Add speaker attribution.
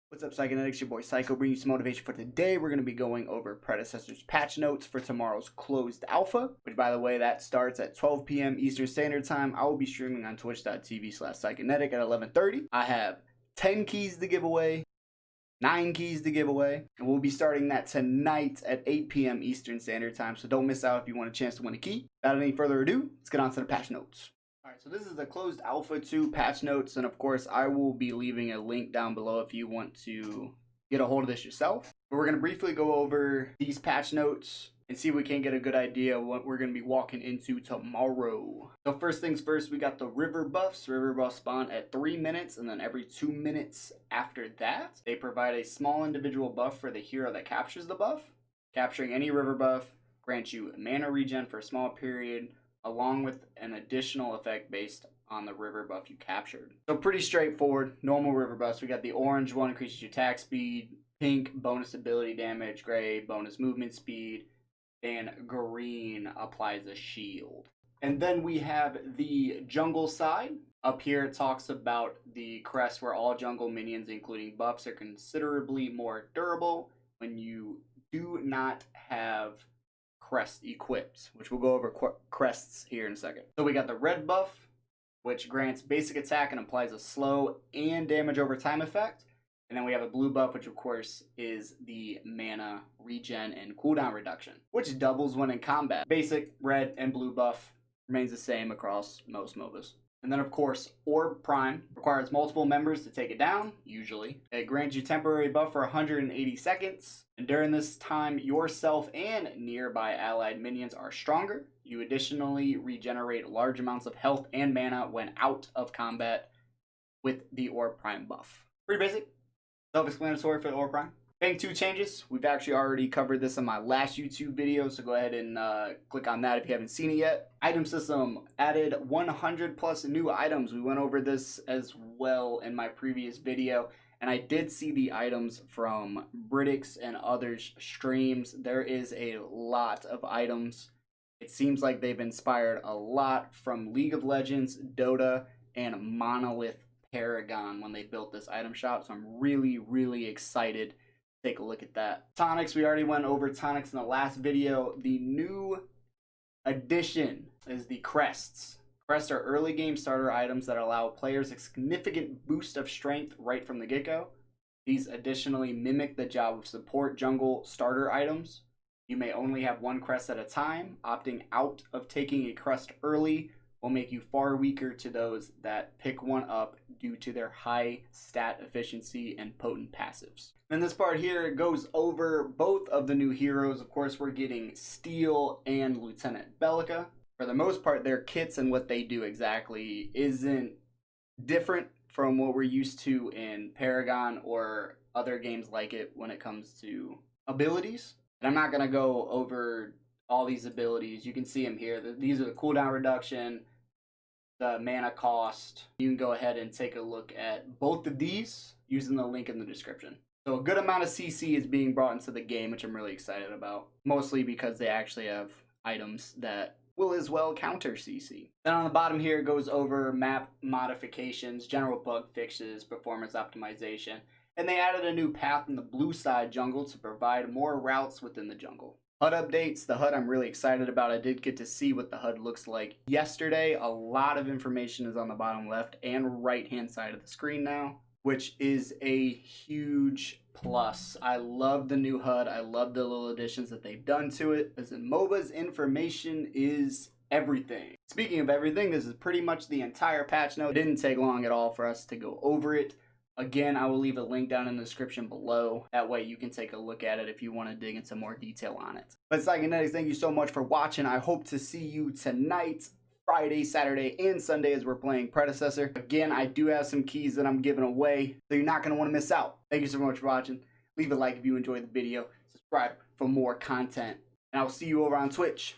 Speaker 1: What's up, Zyconetic? Your boy Psycho bringing you some motivation for today. We're going to be going over Predecessor's patch notes for tomorrow's closed alpha, which, by the way, that starts at 12 p.m. Eastern Standard Time. I will be streaming on twitch.tv/Zyconetic at 11:30. I have 10 keys to give away, 9 keys to give away, and we'll be starting that tonight at 8 p.m. Eastern Standard Time, so don't miss out if you want a chance to win a key. Without any further ado, let's get on to the patch notes. Alright, so this is the closed alpha 2 patch notes, and of course I will be leaving a link down below if you want to get a hold of this yourself. But we're going to briefly go over these patch notes and see if we can get a good idea of what we're going to be walking into tomorrow. So first things first, we got the river buffs. River buffs spawn at 3 minutes, and then every 2 minutes after that, they provide a small individual buff for the hero that captures the buff. Capturing any river buff grants you mana regen for a small period, along with an additional effect based on the river buff you captured. So pretty straightforward, normal river buffs. We got the orange one, increases your attack speed, pink, bonus ability damage, gray, bonus movement speed, and green applies a shield. And then we have the jungle side. Up here it talks about the crest where all jungle minions, including buffs, are considerably more durable when you do not have crest equipped, which we'll go over crests here in a second. So we got the red buff, which grants basic attack and applies a slow and damage over time effect. And then we have a blue buff, which of course is the mana regen and cooldown reduction, which doubles when in combat. Basic red and blue buff remains the same across most MOBAs. And then of course, Orb Prime requires multiple members to take it down, usually. It grants you temporary buff for 180 seconds. And during this time, yourself and nearby allied minions are stronger. You additionally regenerate large amounts of health and mana when out of combat with the Orb Prime buff. Pretty basic, self-explanatory for the Orb Prime. Bank 2 changes. We've actually already covered this in my last YouTube video, so go ahead and click on that if you haven't seen it yet. Item system added 100 plus new items. We went over this as well in my previous video, and I did see the items from Predecessor and others' streams. There is a lot of items. It seems like they've inspired a lot from League of Legends, Dota, and Monolith Paragon when they built this item shop, so I'm really excited. Take a look at that. Tonics, we already went over tonics in the last video. The new addition is the crests. Crests are early game starter items that allow players a significant boost of strength right from the get-go. These additionally mimic the job of support jungle starter items. You may only have one crest at a time. Opting out of taking a crest early will make you far weaker to those that pick one up due to their high stat efficiency and potent passives. And this part here goes over both of the new heroes. Of course, we're getting Steel and Lieutenant Bellica. For the most part, their kits and what they do exactly isn't different from what we're used to in Paragon or other games like it when it comes to abilities. And I'm not going to go over all these abilities. You can see them here. These are the cooldown reduction, the mana cost. You can go ahead and take a look at both of these using the link in the description. So a good amount of CC is being brought into the game, which I'm really excited about. Mostly because they actually have items that will as well counter CC. Then on the bottom here, it goes over map modifications, general bug fixes, performance optimization. And they added a new path in the blue side jungle to provide more routes within the jungle. HUD updates. The HUD I'm really excited about. I did get to see what the HUD looks like yesterday. A lot of information is on the bottom left and right hand side of the screen now, which is a huge plus. I love the new HUD. I love the little additions that they've done to it. As in MOBAs, information is everything. Speaking of everything, this is pretty much the entire patch note. It didn't take long at all for us to go over it. Again, I will leave a link down in the description below. That way you can take a look at it if you want to dig into more detail on it. But Zyconetics, thank you so much for watching. I hope to see you tonight, Friday, Saturday, and Sunday as we're playing Predecessor. Again, I do have some keys that I'm giving away, so you're not going to want to miss out. Thank you so much for watching. Leave a like if you enjoyed the video. Subscribe for more content. And I will see you over on Twitch.